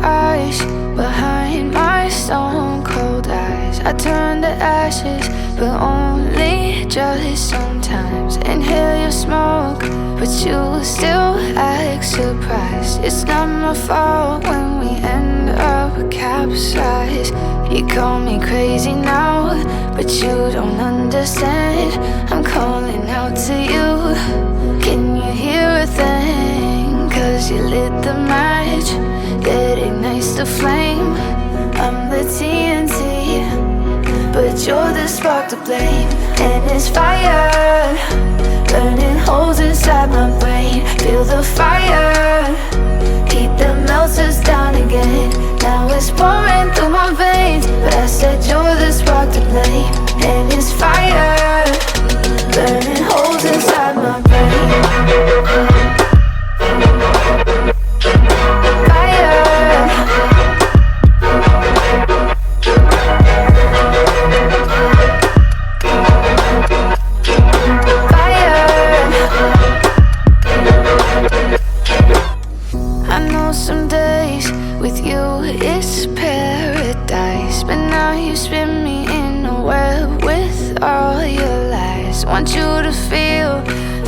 eyes behind my stone cold eyes. I turn to ashes, but only just sometimes. Inhale your smoke, but you still act surprised. It's not my fault when we end up capsized. You call me crazy now, but you don't understand. I'm calling out to you. Can you hear a thing? 'Cause you lit the match that ignites the flame. I'm the TNT, but you're the spark to blame. And it's fire, burning holes inside my brain. Feel the fire, heat that melts us down again. Now it's pouring through my veins, but I said you're the spark to blame. And it's fire, burning holes inside my brain. Some days with you it's paradise, but now you spin me in a web with all your lies. Want you to feel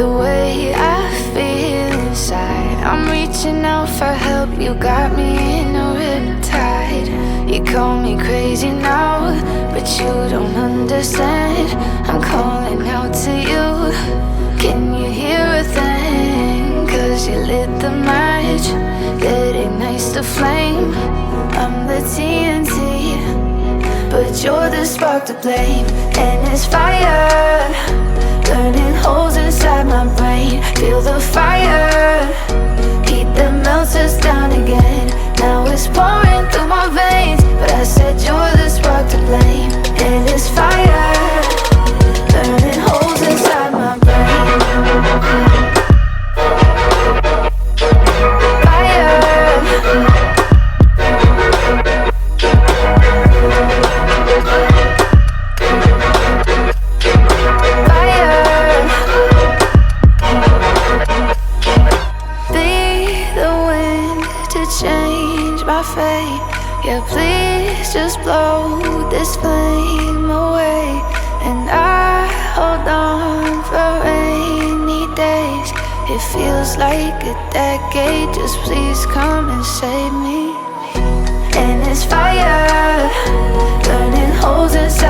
the way I feel inside. I'm reaching out for help, you got me in a riptide. You call me crazy now, but you don't understand. I'm calling out to you. Can you hear a thing? 'Cause you lit the match that ignites the flame. I'm the TNT, but you're the spark to blame. And it's fire, burning holes inside my brain. Feel the fire, heat that melts us down again. Now it's pouring through my veins, but I said you're the spark to blame. And it's fire, burning holes inside my brain. Yeah, please just blow this flame away. And I hold on for rainy days. It feels like a decade, just please come and save me. And it's fire, burning holes inside